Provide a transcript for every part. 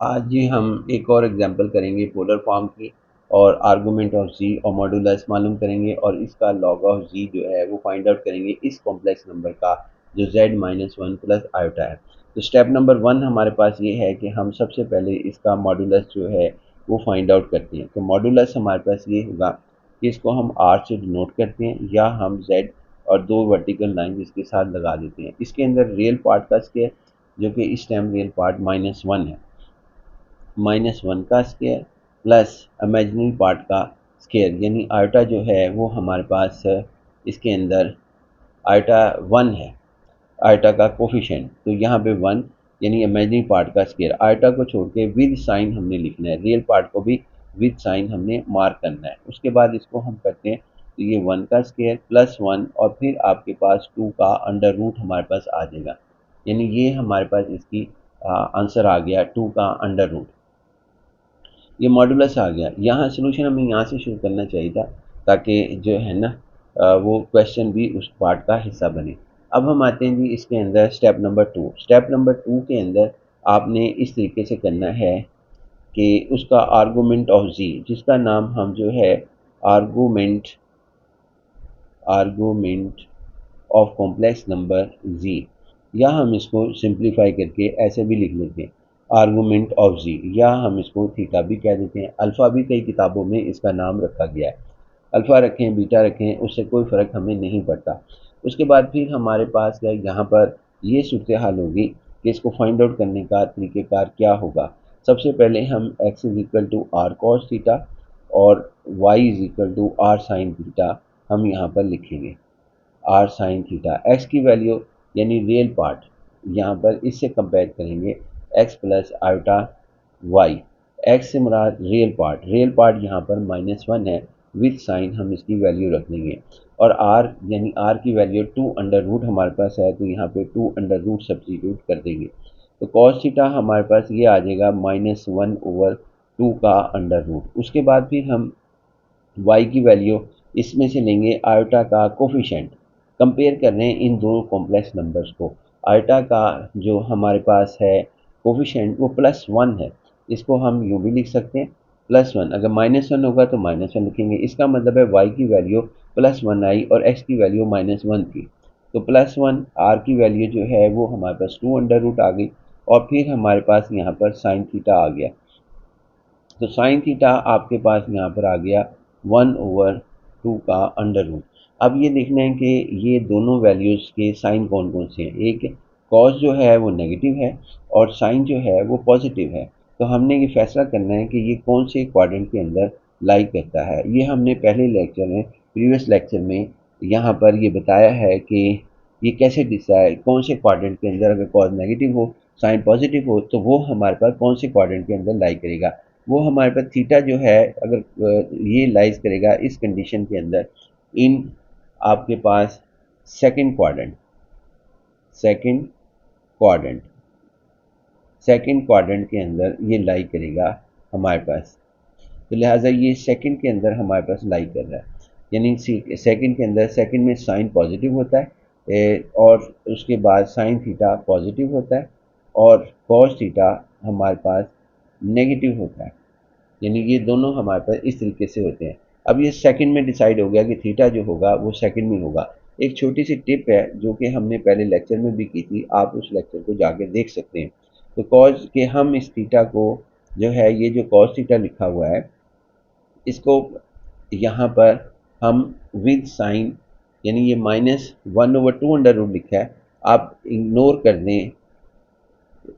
आज जी हम एक और एग्जांपल करेंगे पोलर फॉर्म की, और आर्गुमेंट ऑफ जी और मॉडुलस मालूम करेंगे, और इसका लॉग ऑफ जी जो है वो फाइंड आउट करेंगे इस कॉम्प्लेक्स नंबर का जो z-1 प्लस आयोटा है। तो स्टेप नंबर 1 हमारे पास ये है कि हम सबसे पहले इसका मॉडुलस जो है वो फाइंड आउट करते हैं। तो मॉडुलस हमारे पास ये होगा कि इसको हम r से डिनोट करते हैं, या हम z और दो वर्टिकल लाइन इसके साथ लगा देते हैं। इसके अंदर रियल पार्ट का स्क्वायर, जो कि इस टाइम रियल पार्ट -1 है, -1 का स्क्वायर प्लस इमेजिनरी पार्ट का स्क्वायर, यानी आयोटा जो है वो हमारे पास इसके अंदर आयोटा 1 है, आयोटा का कोफिशिएंट। तो यहाँ पे 1 यानी इमेजिनरी पार्ट का स्क्वायर, आयोटा को छोड़ के विद साइन हमने लिखना है, रियल पार्ट को भी विद साइन हमने मार्क करना है। उसके बाद इसको हम करते हैं, तो ये 1 का स्क्वायर प्लस 1 और फिर आपके पास 2 का अंडर रूट हमारे पास आ जाएगा, यानी ये हमारे पास इसकी आंसर आ गया 2 का अंडर रूट। ये मॉडुलस आ गया। यहाँ सोल्यूशन हमें यहाँ से शुरू करना चाहिए था, ताकि जो है ना वो क्वेश्चन भी उस पार्ट का हिस्सा बने। अब हम आते हैं जी इसके अंदर स्टेप नंबर 2। स्टेप नंबर 2 के अंदर आपने इस तरीके से करना है कि उसका आर्गूमेंट ऑफ जी, जिसका नाम हम जो है argument argument of complex number z, या हम इसको सिंप्लीफाई करके ऐसे भी लिख लेते हैं आर्गूमेंट ऑफ जी, या हम इसको थीटा भी कह देते हैं। अल्फ़ा भी कई किताबों में इसका नाम रखा गया है, अल्फ़ा रखें बीटा रखें उससे कोई फ़र्क हमें नहीं पड़ता। उसके बाद फिर हमारे पास यहाँ पर ये सूरत हाल होगी कि इसको फाइंड आउट करने का तरीक़ेकार क्या होगा। सबसे पहले हम x is equal to r cos theta और y is equal to r sine theta हम यहाँ पर लिखेंगे। आर साइन थीटा, एक्स की वैल्यू यानी रियल पार्ट यहाँ पर इससे कंपेयर करेंगे x plus iota y. X से मुराद रियल पार्ट यहाँ पर -1 है, विथ साइन हम इसकी वैल्यू रख देंगे, और आर यानी आर की वैल्यू 2 अंडर रूट हमारे पास है, तो यहाँ पे 2 अंडर रूट सब्स्टिट्यूट कर देंगे। तो कॉस थीटा हमारे पास ये आ जाएगा -1/2 का अंडर रूट। उसके बाद फिर हम y की वैल्यू इसमें से लेंगे आयोटा का कोफिशिएंट, कंपेयर कर रहे हैं इन दो कॉम्प्लेक्स नंबर्स को। आयोटा का जो हमारे पास है कोफिशिएंट वो +1 है, इसको हम यूँ भी लिख सकते हैं +1। अगर -1 होगा तो -1 लिखेंगे, इसका मतलब है y की वैल्यू +1 आई और x की वैल्यू -1 थी। तो +1 r की वैल्यू जो है वो हमारे पास 2 अंडर रूट आ गई, और फिर हमारे पास यहाँ पर साइन थीटा आ गया। तो साइन थीटा आपके पास यहाँ पर आ गया 1/2 का अंडर रूट। अब ये देखना है कि ये दोनों वैल्यूज़ के साइन कौन कौन से हैं। एक कॉस जो है वो नेगेटिव है और साइन जो है वो पॉजिटिव है। तो हमने ये फैसला करना है कि ये कौन से क्वाड्रेंट के अंदर लाई करता है। ये हमने पहले लेक्चर में, प्रीवियस लेक्चर में यहाँ पर ये बताया है कि ये कैसे डिसाइड कौन से क्वाड्रेंट के अंदर, अगर कॉस नेगेटिव हो साइन पॉजिटिव हो तो वो हमारे पास कौन से क्वाड्रेंट के अंदर लाई करेगा। वो हमारे पास थीटा जो है अगर ये लाइज करेगा इस कंडीशन के अंदर इन आपके पास second quadrant second quadrant second quadrant के अंदर ये लाई करेगा हमारे पास। तो लिहाजा ये सेकंड के अंदर हमारे पास लाई कर रहा है, यानी सेकंड के अंदर, सेकंड में साइन पॉजिटिव होता है और उसके बाद साइन थीटा पॉजिटिव होता है और कॉस थीटा हमारे पास नेगेटिव होता है, यानी ये दोनों हमारे पास इस तरीके से होते हैं। अब ये सेकंड में डिसाइड हो गया कि थीटा जो होगा वो सेकंड में होगा। एक छोटी सी टिप है जो कि हमने पहले लेक्चर में भी की थी, आप उस लेक्चर को जाके देख सकते हैं। तो कॉज के हम इस थीटा को जो है, ये जो कॉस थीटा लिखा हुआ है इसको यहाँ पर हम विद साइन, यानी ये -1/2 अंडर रूट लिखा है, आप इग्नोर कर दें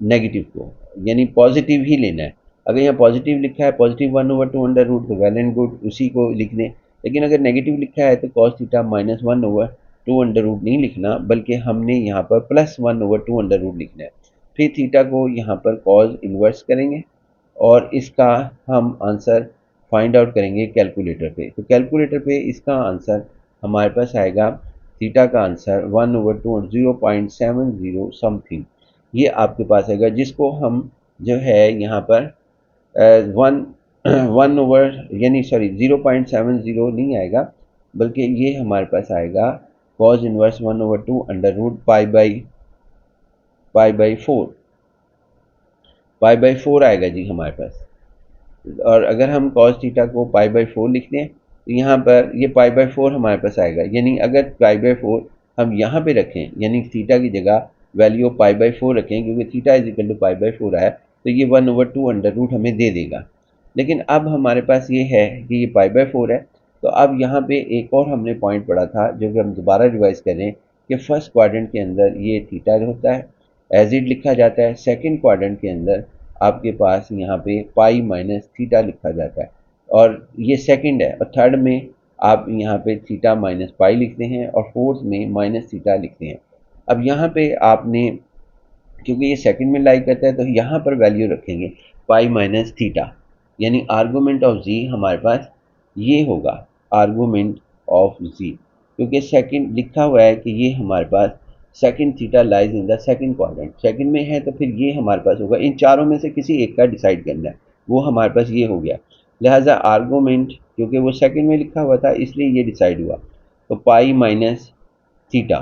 नेगेटिव को, यानी पॉजिटिव ही लेना है। अगर यहाँ पॉजिटिव लिखा है +1/2 अंडर रूट तो वेल एंड गुड, उसी को लिख दें। लेकिन अगर नेगेटिव लिखा है तो कॉस थीटा -1/2 अंडर रूट नहीं लिखना, बल्कि हमने यहाँ पर +1/2 अंडर रूट लिखना है। फिर थीटा को यहाँ पर कॉस इन्वर्स करेंगे और इसका हम आंसर फाइंड आउट करेंगे कैलकुलेटर पे। तो कैलकुलेटर पे इसका आंसर हमारे पास आएगा, थीटा का आंसर 1/2 0.70 समथिंग, ये आपके पास आएगा, जिसको हम जो है यहाँ पर वन वन ओवर यानी सॉरी 0.70 नहीं आएगा, बल्कि ये हमारे पास आएगा cos inverse 1/2 under root pi by 4। Pi आएगा जी हमारे पास। और अगर हम कॉस थीटा को पाई/4 लिख दें तो यहाँ पर ये पाई/4 हमारे पास आएगा, यानी अगर पाई/4 हम यहाँ पे रखें, यानी थीटा की जगह वैल्यू पाई/4 रखें, क्योंकि थीटा इज इक्वल टू पाई/4 आया, तो ये 1/2 अंडर रूट हमें दे देगा। लेकिन अब हमारे पास ये है कि ये पाई/4 है, तो अब यहाँ पे एक और हमने पॉइंट पढ़ा था जो कि हम दोबारा रिवाइज करें कि फर्स्ट क्वाड्रेंट के अंदर ये थीटा होता है, एज इट लिखा जाता है। सेकंड क्वाड्रेंट के अंदर आपके पास यहाँ पे पाई माइनस थीटा लिखा जाता है, और ये सेकंड है। और थर्ड में आप यहाँ पे थीटा माइनस पाई लिखते हैं, और फोर्थ में माइनस थीटा लिखते हैं। अब यहाँ पे आपने, क्योंकि ये सेकंड में लाई करता है, तो यहाँ पर वैल्यू रखेंगे पाई माइनस थीटा, यानी आर्गूमेंट ऑफ जी हमारे पास ये होगा, आर्गूमेंट ऑफ जी, क्योंकि सेकंड लिखा हुआ है कि ये हमारे पास second theta lies in the second quadrant, second में है, तो फिर ये हमारे पास होगा। इन चारों में से किसी एक का डिसाइड करना है, वो हमारे पास ये हो गया। लिहाजा आर्गूमेंट, क्योंकि वो सेकंड में लिखा हुआ था इसलिए ये डिसाइड हुआ, तो पाई माइनस थीटा,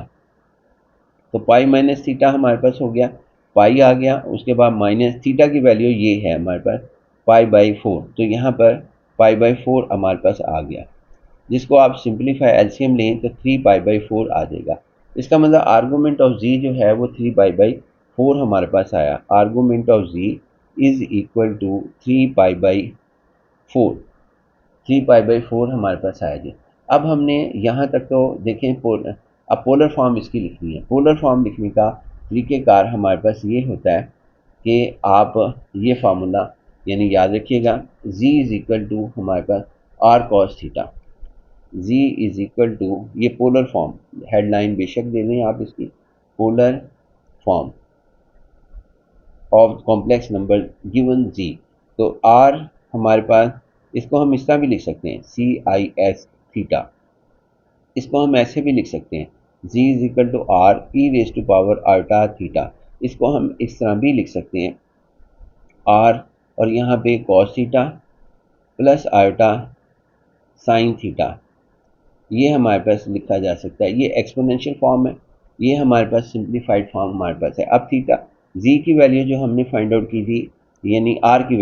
तो पाई माइनस थीटा हमारे पास हो गया, पाई आ गया, उसके बाद माइनस थीटा की वैल्यू ये है हमारे पास पाई/4, तो यहाँ पर पाई/4 हमारे पास आ गया, जिसको आप सिंप्लीफाई एलसीएम लें तो 3 पाई/4 आ जाएगा। इसका मतलब आर्गूमेंट ऑफ जी जो है वो 3 पाई/4 हमारे पास आया। Argument of z is equal to 3 pi, 3 pi हमारे पास आया जी। अब हमने यहाँ तक तो देखें, अब पोलर फॉर्म इसकी लिखनी है। पोलर फॉर्म लिखने का तरीक़ेकार हमारे पास ये होता है कि आप ये फार्मूला यानी याद रखिएगा, z इज इक्वल टू हमारे पास r cos theta, z is equal to, ये पोलर फॉर्म हेडलाइन बेशक दे दें आप इसकी, polar form of complex number given z। तो r हमारे पास, इसको हम इस तरह भी लिख सकते हैं CIS थीटा, इसको हम ऐसे भी लिख सकते हैं z is equal to r e raise to power iota theta, इसको हम इस तरह भी लिख सकते हैं r, और यहाँ पे cos theta plus iota sine theta, ये हमारे पास लिखा जा सकता है। ये एक्सपोनेंशियल फॉर्म है, ये हमारे पास सिंप्लीफाइड फॉर्म हमारे पास है। अब थीटा जी की वैल्यू जो हमने फाइंड आउट की थी, यानी आर की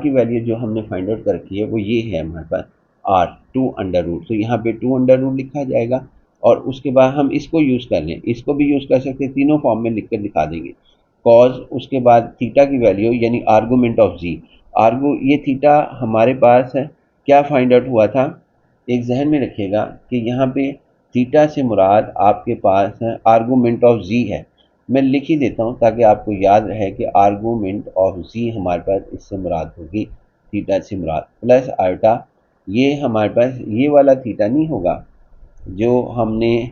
वैल्यू जो हमने फाइंड आउट कर रखी है वो ये है हमारे पास आर 2 अंडर रूट, तो यहाँ पे 2 अंडर रूट लिखा जाएगा। और उसके बाद हम इसको यूज़ कर लें, इसको भी यूज़ कर सकते हैं, तीनों फॉर्म में लिख कर दिखा देंगे। कॉज, उसके बाद थीटा की वैल्यू यानी आर्गूमेंट ऑफ जी, ये थीटा हमारे पास है, क्या फाइंड आउट हुआ था, एक जहन में रखिएगा कि यहाँ पे थीटा से मुराद आपके पास है आर्गूमेंट ऑफ जी है। मैं लिख ही देता हूँ ताकि आपको याद रहे कि आर्गूमेंट ऑफ जी हमारे पास इससे मुराद होगी थीटा से मुराद प्लस आल्टा, ये हमारे पास ये वाला थीटा नहीं होगा जो हमने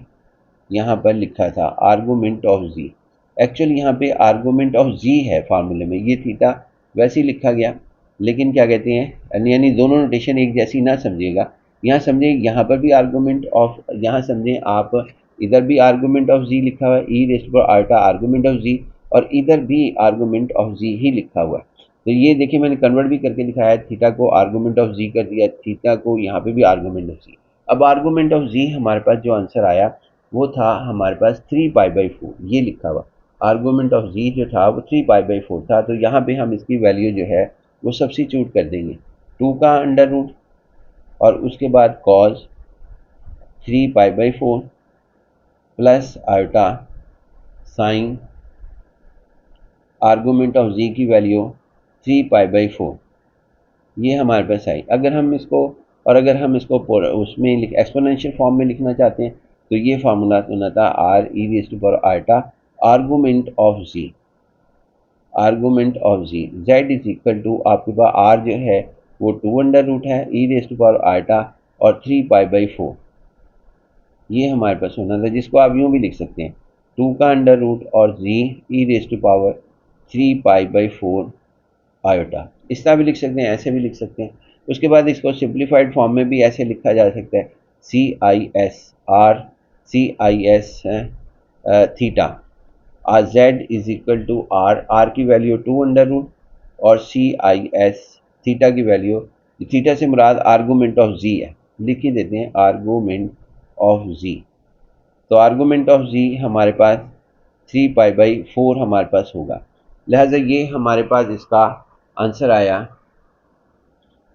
यहाँ पर लिखा था आर्गूमेंट ऑफ जी। एक्चुअली यहाँ पे आर्गूमेंट ऑफ जी है फार्मूले में, ये थीटा वैसे ही लिखा गया, लेकिन क्या कहते हैं, यानी दोनों नोटेशन एक जैसी ना समझिएगा। यहाँ समझे, यहाँ पर भी आर्गूमेंट ऑफ, यहाँ समझें आप, इधर भी आर्गूमेंट ऑफ जी लिखा हुआ है ई रेस्ट पर आल्टा आर्गूमेंट ऑफ जी, और इधर भी आर्गूमेंट ऑफ जी ही लिखा हुआ है। तो ये देखिए मैंने कन्वर्ट भी करके दिखाया है, थीटा को आर्गूमेंट ऑफ जी कर दिया, थीटा को यहाँ पे भी आर्गूमेंट ऑफ जी। अब आर्गूमेंट ऑफ जी हमारे पास जो आंसर आया वो था हमारे पास 3 पाई/4, ये लिखा हुआ आर्गूमेंट ऑफ जी जो था वो 3 पाई/4 था। तो यहाँ पे हम इसकी वैल्यू जो है वो सब्स्टिट्यूट कर देंगे, 2 का अंडर रूट और उसके बाद cos 3 pi plus iota sine argument of z की वैल्यू 3 पाई/4, ये हमारे पास आई। अगर हम इसको, और अगर हम इसको उसमें एक्सपोनेंशियल फॉर्म में लिखना चाहते हैं तो ये फार्मूला होना था r e raise to power iota argument of z, argument of z z is equal to, आपके पास आर जो है वो 2 अंडर रूट है e raise to power iota और 3 पाई/4, ये हमारे पास होना था, जिसको आप यूँ भी लिख सकते हैं 2 का अंडर रूट और z e raise to power 3 pi iota, इस तरह भी लिख सकते हैं, ऐसे भी लिख सकते हैं। उसके बाद इसको सिंप्लीफाइड फॉर्म में भी ऐसे लिखा जा सकता है CIS theta r z is equal to r की वैल्यू 2 अंडर रूट और CIS थीटा की वैल्यू, थीटा से मुराद आर्गूमेंट ऑफ जी है, लिख ही देते हैं आर्गूमेंट ऑफ जी। तो आर्गूमेंट ऑफ जी हमारे पास 3 पाई/4 हमारे पास होगा। लिहाजा ये हमारे पास इसका आंसर आया।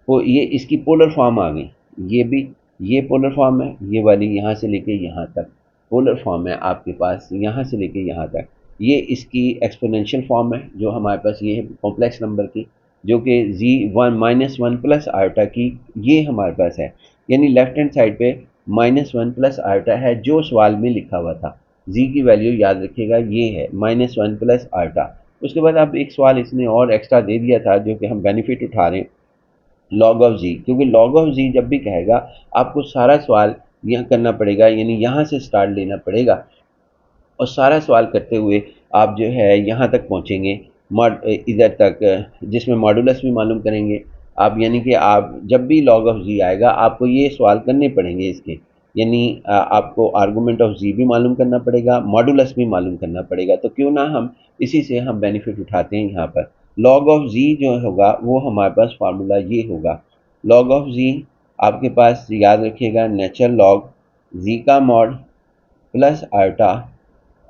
वो ये इसकी पोलर फॉर्म आ गई, ये भी ये पोलर फॉर्म है, ये वाली यहाँ से लेके यहाँ तक पोलर फॉर्म है आपके पास, यहाँ से लेके यहाँ तक। ये इसकी एक्सपोनेंशियल फॉर्म है जो हमारे पास ये है कॉम्प्लेक्स नंबर की, जो कि -1 प्लस आयोटा की ये हमारे पास है। यानी लेफ्ट हैंड साइड पे -1 प्लस आयोटा है जो सवाल में लिखा हुआ था। जी की वैल्यू याद रखिएगा ये है -1 प्लस आयोटा। उसके बाद अब एक सवाल इसने और एक्स्ट्रा दे दिया था जो कि हम बेनिफिट उठा रहे हैं, लॉग ऑफ जी। क्योंकि लॉग ऑफ जी जब भी कहेगा आपको सारा सवाल यहाँ करना पड़ेगा, यानी यहाँ से स्टार्ट लेना पड़ेगा और सारा सवाल करते हुए आप जो है यहाँ तक पहुँचेंगे, इधर तक, जिसमें मॉडुलस भी मालूम करेंगे आप। यानी कि आप जब भी लॉग ऑफ जी आएगा आपको ये सवाल करने पड़ेंगे इसके, यानी आपको आर्गूमेंट ऑफ जी भी मालूम करना पड़ेगा, मॉडुलस भी मालूम करना पड़ेगा। तो क्यों ना हम इसी से हम बेनिफिट उठाते हैं यहाँ पर। लॉग ऑफ जी जो होगा वो हमारे पास फार्मूला ये होगा, लॉग ऑफ जी आपके पास याद रखिएगा नेचुरल लॉग जी का mod plus iota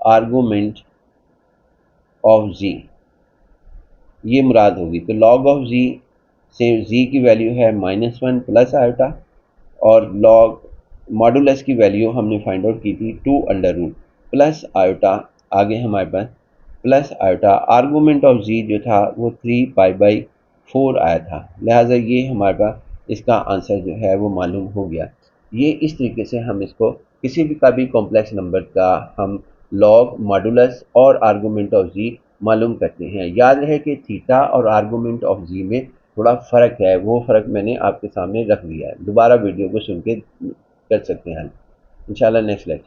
argument of z, ये मुराद होगी। तो लॉग ऑफ जी से जी की वैल्यू है -1 प्लस आयोटा, और लॉग मॉडुलस की वैल्यू हमने फाइंड आउट की थी 2 अंडर रूट प्लस आयोटा, आगे हमारे पास प्लस आयोटा आर्गूमेंट ऑफ जी जो था वो 3π/4 आया था। लिहाजा ये हमारे पास इसका आंसर जो है वो मालूम हो गया। ये इस तरीके से हम इसको किसी भी का भी कॉम्प्लेक्स नंबर का हम लॉग मॉडुलस और आर्गूमेंट ऑफ जी मालूम करते हैं। याद रहे कि थीटा और आर्गूमेंट ऑफ जी में थोड़ा फ़र्क है, वो फ़र्क मैंने आपके सामने रख दिया है। दोबारा वीडियो को सुन के कर सकते हैं इंशाल्लाह नेक्स्ट लेक्चर।